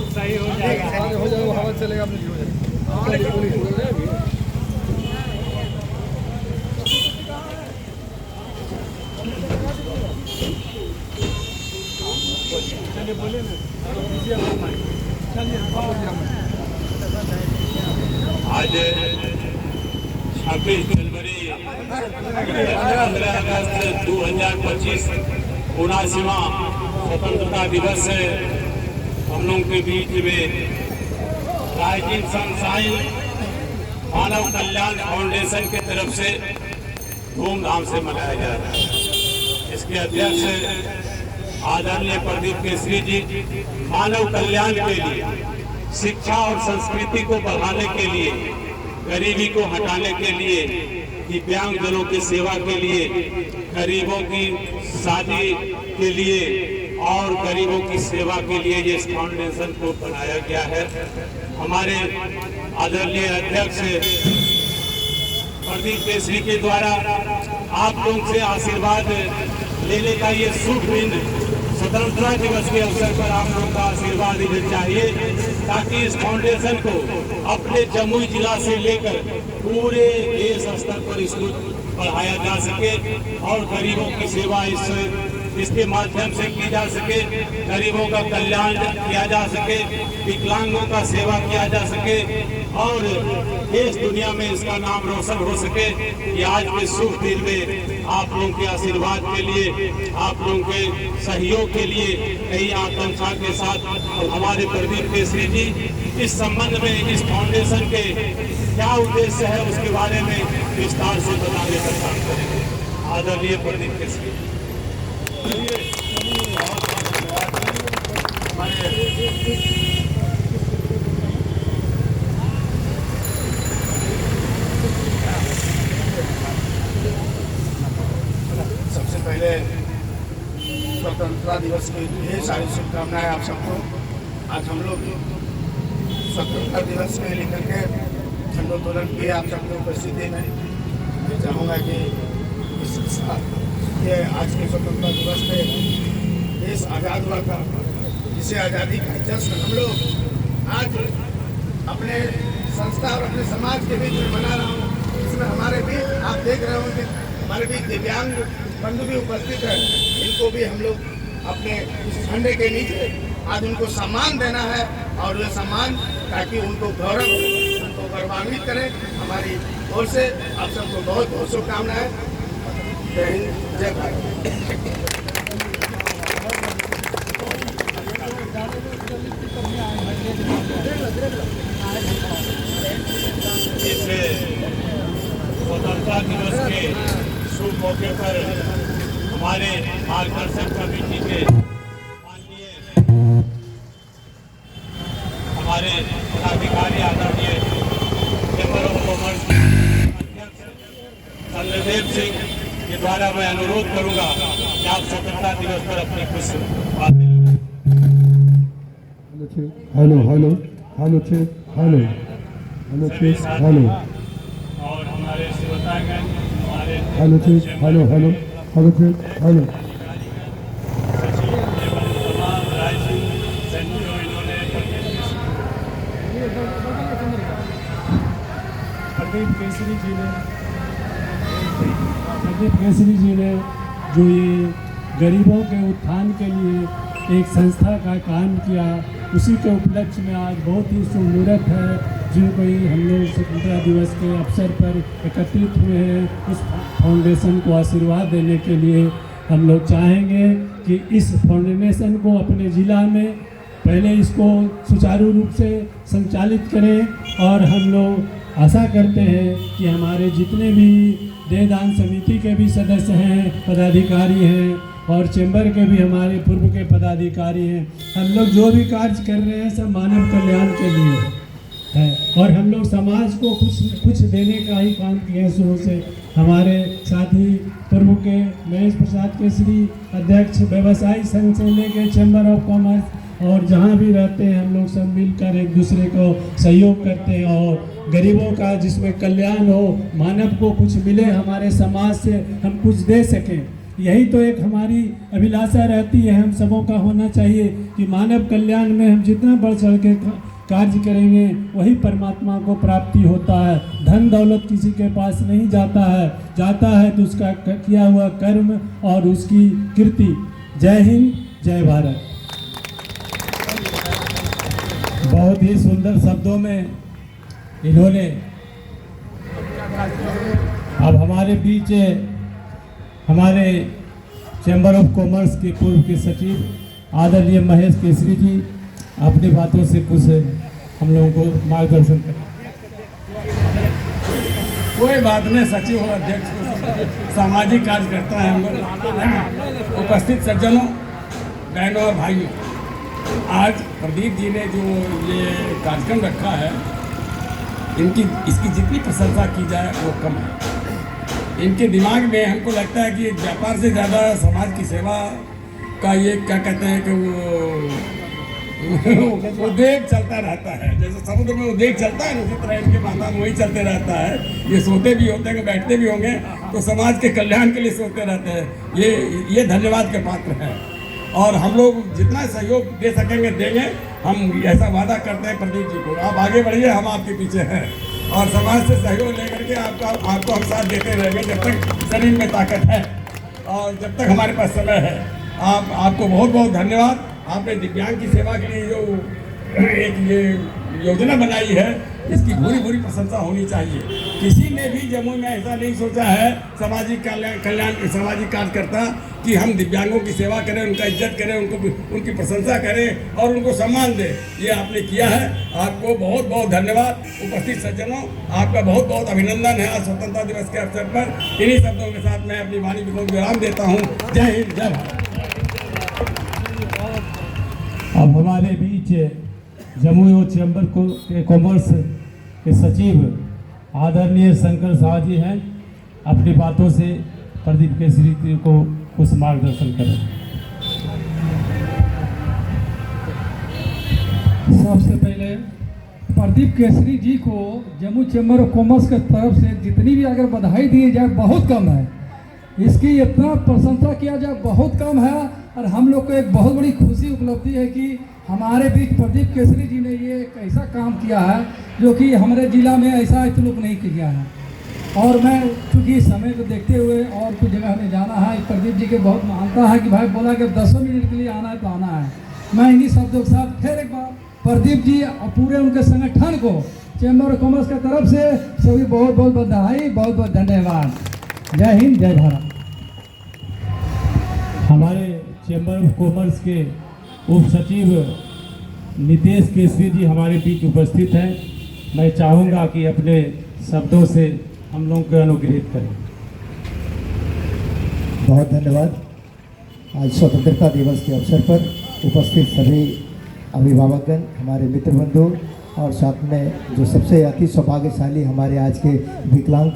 सही हो जाएगा, हवा चलेगा अपने हो जाएगा। आज 26 जनवरी 15 अगस्त 2025 79वां स्वतंत्रता दिवस है। हम लोगों के बीच में राजकीय सनशाइन मानव कल्याण फाउंडेशन की तरफ से धूमधाम से मनाया जा रहा है। इसके अध्यक्ष आदरणीय प्रदीप केसरी जी मानव कल्याण के लिए, शिक्षा और संस्कृति को बढ़ाने के लिए, गरीबी को हटाने के लिए, दिव्यांगजनों की सेवा के लिए, गरीबों की शादी के लिए और गरीबों की सेवा के लिए ये इस फाउंडेशन को बनाया गया है। हमारे आदरणीय अध्यक्ष प्रदीप केसरी के द्वारा आप लोगों से आशीर्वाद लेने का ये शुभ दिन स्वतंत्रता दिवस के अवसर पर आप लोगों का आशीर्वाद इधर चाहिए, ताकि इस फाउंडेशन को अपने जमुई जिला से लेकर पूरे देश स्तर पर इसको बढ़ाया जा सके और गरीबों की सेवा इसके माध्यम से की जा सके, गरीबों का कल्याण किया जा सके, विकलांगों का सेवा किया जा सके और देश दुनिया में इसका नाम रोशन हो सके। कि आज के शुभ दिन में आप लोगों के आशीर्वाद के लिए, आप लोगों के सहयोग के लिए कई आकांक्षा के साथ हमारे प्रदीप केसरी जी इस संबंध में इस फाउंडेशन के क्या उद्देश्य है उसके बारे में विस्तार से बताने का काम करेंगे। आदरणीय प्रदीप केसरी। सबसे पहले स्वतंत्रता दिवस की ढेर सारी शुभकामनाएं आप सबको। आज हम लोग स्वतंत्रता दिवस में लेकर के झंडोत्तोलन किए आप सबको उपस्थिति में। मैं चाहूँगा कि ये आज के स्वतंत्रता दिवस पे देश आज़ाद हुआ था, जिसे आज़ादी का जश्न हम लोग आज अपने संस्था और अपने समाज के बीच में मना रहा हूँ। इसमें हमारे बीच आप देख रहे होंगे हमारे बीच दिव्यांग बंधु भी उपस्थित है। इनको भी हम लोग अपने इस झंडे के नीचे आज उनको सम्मान देना है और ये सम्मान ताकि उनको गौरव, उनको गौरवान्वित करें। हमारी ओर से आप सबको बहुत बहुत शुभकामनाएं। जय हिंद, जय भारत। स्वतंत्रता दिवस के शुभ मौके पर हमारे मार्गदर्शक कमेटी के माननीय हमारे पदाधिकारी आदरणीय चैम्बर ऑफ कॉमर्स अध्यक्ष चंद्रदेव सिंह के द्वारा मैं अनुरोध करूंगा कि आप स्वतंत्रता दिवस पर अपनी कुछ बातें। Hello hello hello check hello hello check hello और हमारे सेवतागण, हमारे hello check hello hello hello check hello तमाम राज्य सेंटरों इन्होंने प्रदीप केसरी जी ने जो ये गरीबों के उत्थान के लिए एक संस्था का काम किया, उसी के उपलक्ष्य में आज बहुत ही शुभ मुहूर्त है जिनको हम लोग स्वतंत्रता दिवस के अवसर पर एकत्रित हुए हैं। इस फाउंडेशन को आशीर्वाद देने के लिए हम लोग चाहेंगे कि इस फाउंडेशन को अपने ज़िला में पहले इसको सुचारू रूप से संचालित करें और हम लोग आशा करते हैं कि हमारे जितने भी देहदान समिति के भी सदस्य हैं, पदाधिकारी हैं और चैम्बर के भी हमारे पूर्व के पदाधिकारी हैं, हम लोग जो भी कार्य कर रहे हैं सब मानव कल्याण के लिए। है और हम लोग समाज को कुछ देने का ही काम किए हैं शुरू से। हमारे साथी प्रमुख के महेश प्रसाद केसरी अध्यक्ष व्यवसायी संघ से लेकर चैम्बर ऑफ कॉमर्स और जहाँ भी रहते हैं हम लोग सब मिलकर एक दूसरे को सहयोग करते हैं और गरीबों का जिसमें कल्याण हो, मानव को कुछ मिले, हमारे समाज से हम कुछ दे सकें, यही तो एक हमारी अभिलाषा रहती है। हम सबों का होना चाहिए कि मानव कल्याण में हम जितना बढ़ चढ़ के कार्य करेंगे वही परमात्मा को प्राप्ति होता है। धन दौलत किसी के पास नहीं जाता है तो उसका किया हुआ कर्म और उसकी कीर्ति। जय हिंद, जय भारत। बहुत ही सुंदर शब्दों में इन्होंने अब हमारे बीच हमारे चैम्बर ऑफ कॉमर्स के पूर्व के सचिव आदरणीय महेश केसरी जी अपनी बातों से कुछ हम लोगों को मार्गदर्शन करें। कोई बात नहीं, सचिव और अध्यक्ष सामाजिक कार्यकर्ता है हम लोग। उपस्थित सज्जनों, बहनों और भाइयों, आज प्रदीप जी ने जो ये कार्यक्रम रखा है, इसकी जितनी प्रशंसा की जाए वो कम है। इनके दिमाग में हमको लगता है कि व्यापार से ज़्यादा समाज की सेवा का ये क्या कहते हैं कि वो उद्वेग चलता रहता है। जैसे समुद्र में उद्वेग चलता है उसी तरह इनके माथा में वही चलते रहता है। ये सोते भी होते हैं, बैठते भी होंगे तो समाज के कल्याण के लिए सोते रहते हैं। ये धन्यवाद के पात्र हैं और हम लोग जितना सहयोग दे सकेंगे देंगे। हम ऐसा वादा करते हैं प्रदीप जी को, आप आगे बढ़िए, हम आपके पीछे हैं और समाज से सहयोग लेकर के आपको हम साथ देते रहेंगे जब तक शरीर में ताकत है और जब तक हमारे पास समय है। आपको बहुत बहुत धन्यवाद। आपने दिव्यांग की सेवा के लिए जो एक ये योजना बनाई है, इसकी भूरी भूरी प्रशंसा होनी चाहिए। किसी ने भी जम्मू में ऐसा नहीं सोचा है सामाजिक कल्याण सामाजिक कार्यकर्ता कि हम दिव्यांगों की सेवा करें, उनका इज्जत करें, उनकी प्रशंसा करें और उनको सम्मान दें। ये आपने किया है, आपको बहुत बहुत धन्यवाद। उपस्थित सज्जनों, आपका बहुत बहुत अभिनंदन है आज स्वतंत्रता दिवस के अवसर पर। इन्हीं शब्दों के साथ मैं अपनी वाणी को विराम देता हूँ। जय हिंद, जय भारत। अब हमारे बीच जमुई चैम्बर के कॉमर्स के सचिव आदरणीय शंकर साह जी हैं। अपनी बातों से प्रदीप केसरी जी को कुछ मार्गदर्शन करें। सबसे पहले प्रदीप केसरी जी को जम्मू चैम्बर ऑफ कॉमर्स के तरफ से जितनी भी अगर बधाई दी जाए बहुत कम है। इसकी इतना प्रशंसा किया जाए बहुत कम है और हम लोग को एक बहुत बड़ी खुशी उपलब्धि है कि हमारे बीच प्रदीप केसरी जी ने ये एक ऐसा काम किया है जो कि हमारे ज़िला में ऐसा इतलुक नहीं किया है। और मैं चूँकि समय को देखते हुए और कुछ जगह में जाना है, प्रदीप जी के बहुत मानता है कि भाई बोला कि 10 मिनट के लिए आना है तो आना है। मैं इन्हीं शब्दों के साथ फिर एक बार प्रदीप जी और पूरे उनके संगठन को चैम्बर ऑफ कॉमर्स की तरफ से सभी बहुत बहुत बधाई, बहुत बहुत धन्यवाद। जय हिंद, जय भारत। हमारे चैम्बर ऑफ कॉमर्स के उप सचिव नितेश केसरी जी हमारे बीच उपस्थित हैं। मैं चाहूँगा कि अपने शब्दों से हम लोगों को अनुग्रहित करें। बहुत धन्यवाद। आज स्वतंत्रता दिवस के अवसर पर उपस्थित सभी अभिभावकगण, हमारे मित्र बंधु और साथ में जो सबसे अति सौभाग्यशाली हमारे आज के विकलांग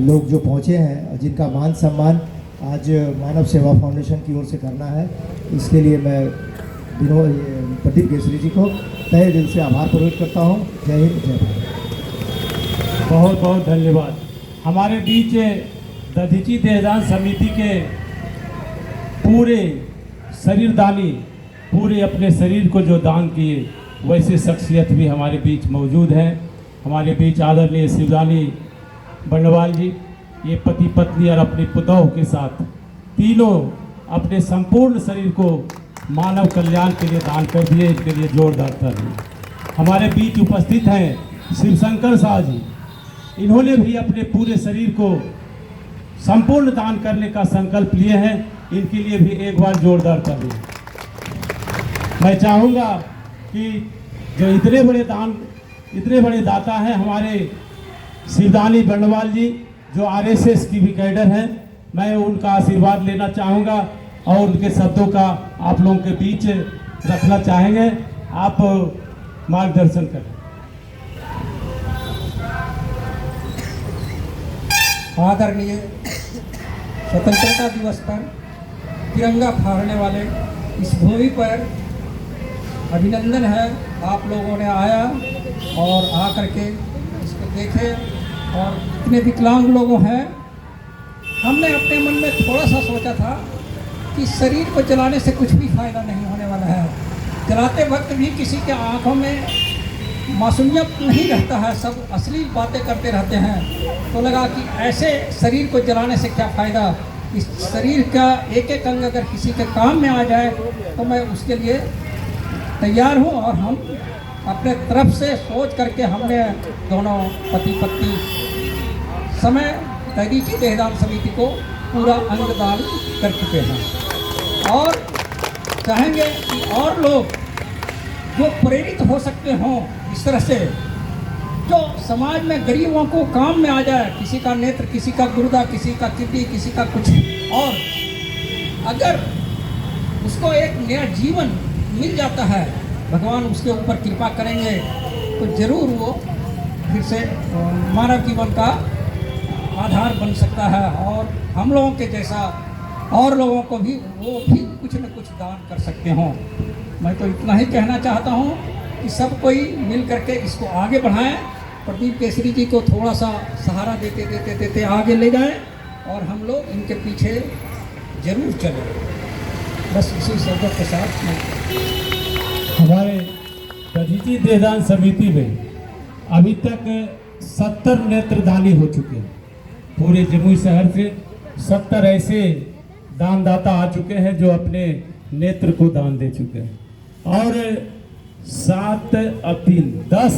लोग जो पहुँचे हैं, जिनका मान सम्मान आज मानव सेवा फाउंडेशन की ओर से करना है, इसके लिए मैं प्रदीप केसरी जी को तहे दिल से आभार प्रकट करता हूँ। जय हिंद, जय भारत। बहुत बहुत धन्यवाद। हमारे बीच दधीची देहदान समिति के पूरे शरीरदानी, पूरे अपने शरीर को जो दान किए, वैसे शख्सियत भी हमारे बीच मौजूद हैं। हमारे बीच आदरणीय शिवरानी बंडवाल जी, ये पति पत्नी और अपनी पुतौह के साथ तीनों अपने संपूर्ण शरीर को मानव कल्याण के लिए दान कर दिए। इसके लिए जोरदार ताली। हमारे बीच उपस्थित हैं शिवशंकर साह जी, इन्होंने भी अपने पूरे शरीर को संपूर्ण दान करने का संकल्प लिए हैं। इनके लिए भी एक बार जोरदार ताली। मैं चाहूँगा कि जो इतने बड़े दाता हैं हमारे शिवदानी बंडवाल जी, जो आरएसएस की भी कैडर हैं, मैं उनका आशीर्वाद लेना चाहूँगा और उनके शब्दों का आप लोगों के बीच रखना चाहेंगे। आप मार्गदर्शन करें। आदरणीय स्वतंत्रता दिवस पर तिरंगा फहराने वाले इस भूमि पर अभिनंदन है। आप लोगों ने आया और आकर के इसको देखे, और इतने विकलांग लोग हैं। हमने अपने मन में थोड़ा सा सोचा था कि शरीर को जलाने से कुछ भी फायदा नहीं होने वाला है। जलाते वक्त भी किसी के आंखों में मासूमियत नहीं रहता है, सब असली बातें करते रहते हैं। तो लगा कि ऐसे शरीर को जलाने से क्या फ़ायदा। इस शरीर का एक एक अंग अगर किसी के काम में आ जाए तो मैं उसके लिए तैयार हूँ। और हम अपने तरफ से सोच करके हमने दोनों पति पत्नी समय तहरीकी देहदान समिति को पूरा अंगदान कर चुके हैं, और चाहेंगे कि और लोग जो प्रेरित हो सकते हों इस तरह से, जो समाज में गरीबों को काम में आ जाए, किसी का नेत्र, किसी का गुर्दा, किसी का किडनी, किसी का कुछ, और अगर उसको एक नया जीवन मिल जाता है, भगवान उसके ऊपर कृपा करेंगे तो ज़रूर वो फिर से मानव जीवन का आधार बन सकता है। और हम लोगों के जैसा और लोगों को भी वो भी कुछ न कुछ दान कर सकते हों। मैं तो इतना ही कहना चाहता हूँ कि सब कोई मिल करके इसको आगे बढ़ाएं, प्रदीप केसरी जी को थोड़ा सा सहारा देते देते देते आगे ले जाएं, और हम लोग इनके पीछे जरूर चलें। बस इसी शब्दों के साथ हमारे तहरीकी देहदान समिति में अभी तक 70 नेत्रदानी हो चुके हैं। पूरे जमुई शहर से 70 ऐसे दानदाता आ चुके हैं जो अपने नेत्र को दान दे चुके हैं, और 7 और 3 10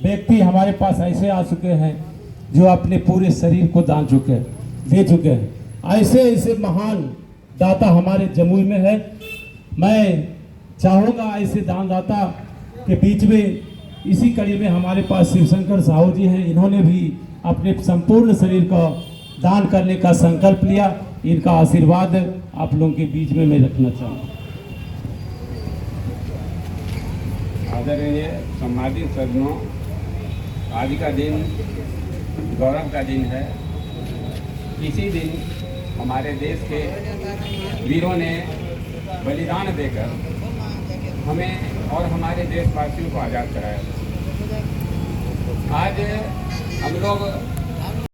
व्यक्ति हमारे पास ऐसे आ चुके हैं जो अपने पूरे शरीर को दान दे चुके हैं। ऐसे ऐसे महान दाता हमारे जमुई में है। मैं चाहूँगा ऐसे दानदाता के बीच में इसी कड़ी में हमारे पास शिवशंकर साहू जी हैं। इन्होंने भी अपने संपूर्ण शरीर का दान करने का संकल्प लिया। इनका आशीर्वाद आप लोगों के बीच में मैं रखना चाहूँगा। आदरणीय सम्मानित सज्जनों, आज का दिन गौरव का दिन है। इसी दिन हमारे देश के वीरों ने बलिदान देकर हमें और हमारे देशवासियों को आज़ाद कराया। आज हम लोग